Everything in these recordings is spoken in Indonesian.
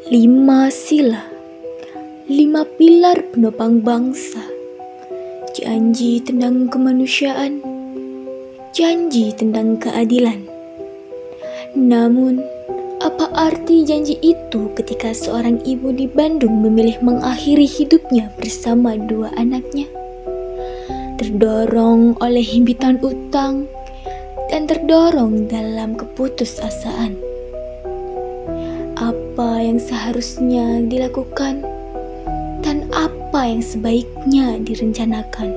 Lima sila, lima pilar penopang bangsa, janji tentang kemanusiaan, janji tentang keadilan. Namun, apa arti janji itu ketika seorang ibu di Bandung memilih mengakhiri hidupnya bersama dua anaknya? Terdorong oleh himpitan utang dan terdorong dalam keputusasaan. Apa yang seharusnya dilakukan dan apa yang sebaiknya direncanakan.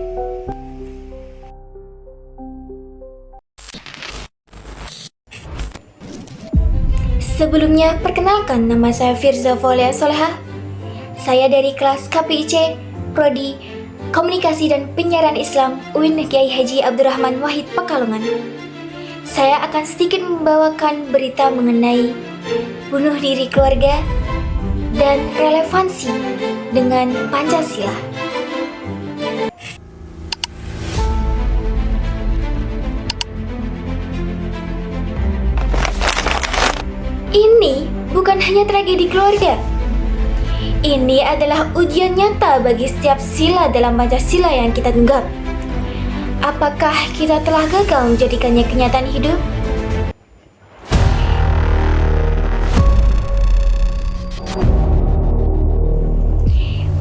Sebelumnya, perkenalkan, nama saya Firza Folia Soleha. Saya dari kelas KPIC, Prodi Komunikasi dan Penyiaran Islam UIN Kiai Haji Abdurrahman Wahid Pekalongan. Saya akan sedikit membawakan berita mengenai bunuh diri keluarga dan relevansi dengan Pancasila. Ini bukan hanya tragedi keluarga. Ini adalah ujian nyata bagi setiap sila dalam Pancasila yang kita genggam. Apakah kita telah gagal menjadikannya kenyataan hidup?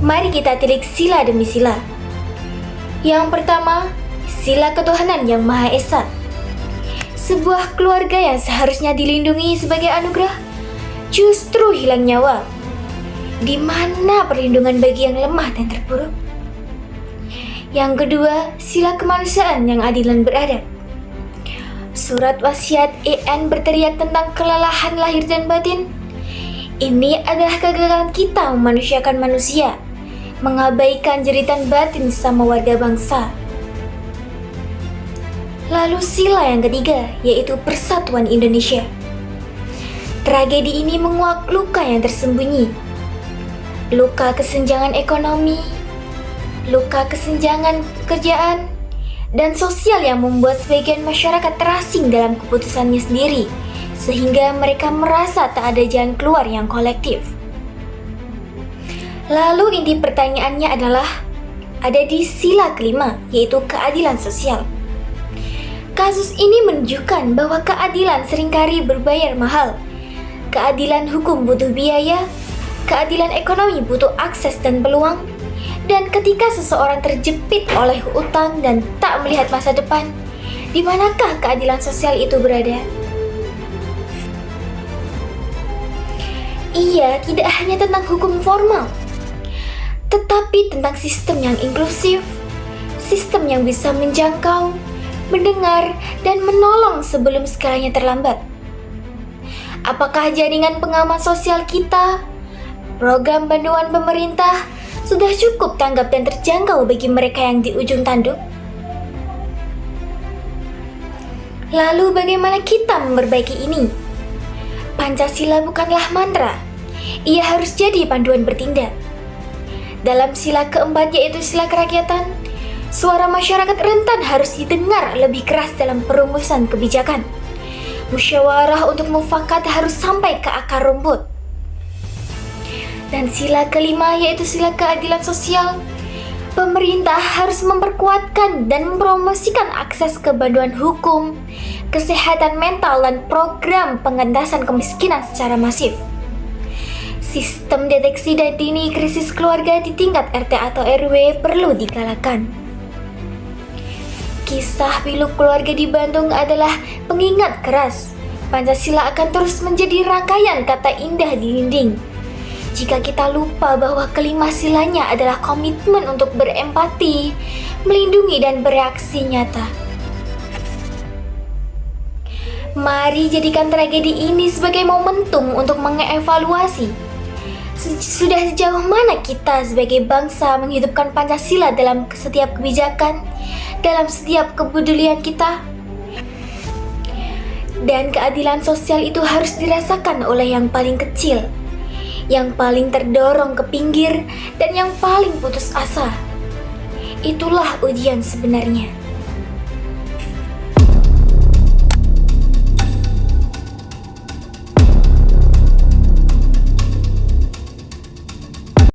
Mari kita tilik sila demi sila. Yang pertama, sila ketuhanan yang Maha Esa. Sebuah keluarga yang seharusnya dilindungi sebagai anugerah justru hilang nyawa. Di mana perlindungan bagi yang lemah dan terpuruk? Yang kedua, sila kemanusiaan yang adil dan beradab. Surat wasiat EN berteriak tentang kelelahan lahir dan batin. Ini adalah kegagalan kita memanusiakan manusia, mengabaikan jeritan batin sama warga bangsa. Lalu sila yang ketiga, yaitu persatuan Indonesia. Tragedi ini menguak luka yang tersembunyi. Luka kesenjangan ekonomi, luka kesenjangan pekerjaan, dan sosial yang membuat sebagian masyarakat terasing dalam keputusannya sendiri, sehingga mereka merasa tak ada jalan keluar yang kolektif. Lalu inti pertanyaannya adalah ada di sila kelima, yaitu keadilan sosial. Kasus ini menunjukkan bahwa keadilan seringkali berbayar mahal. Keadilan hukum butuh biaya, keadilan ekonomi butuh akses dan peluang, dan ketika seseorang terjepit oleh utang dan tak melihat masa depan, di manakah keadilan sosial itu berada? Ia tidak hanya tentang hukum formal, tetapi tentang sistem yang inklusif, sistem yang bisa menjangkau, mendengar, dan menolong sebelum segalanya terlambat. Apakah jaringan pengaman sosial kita, program bantuan pemerintah, sudah cukup tanggap dan terjangkau bagi mereka yang di ujung tanduk? Lalu bagaimana kita memperbaiki ini? Pancasila bukanlah mantra, ia harus jadi panduan bertindak. Dalam sila keempat, yaitu sila kerakyatan, suara masyarakat rentan harus didengar lebih keras dalam perumusan kebijakan. Musyawarah untuk mufakat harus sampai ke akar rumput. Dan sila kelima, yaitu sila keadilan sosial, pemerintah harus memperkuatkan dan mempromosikan akses ke bantuan hukum, kesehatan mental, dan program pengentasan kemiskinan secara masif. Sistem deteksi dini krisis keluarga di tingkat RT atau RW perlu digalakan. Kisah pilu keluarga di Bandung adalah pengingat keras. Pancasila akan terus menjadi rangkaian kata indah di dinding. Jika kita lupa bahwa kelima silanya adalah komitmen untuk berempati, melindungi, dan bereaksi nyata. Mari jadikan tragedi ini sebagai momentum untuk mengevaluasi. Sudah sejauh mana kita sebagai bangsa menghidupkan Pancasila dalam setiap kebijakan, dalam setiap kepedulian kita? Dan keadilan sosial itu harus dirasakan oleh yang paling kecil, yang paling terdorong ke pinggir, dan yang paling putus asa. Itulah ujian sebenarnya.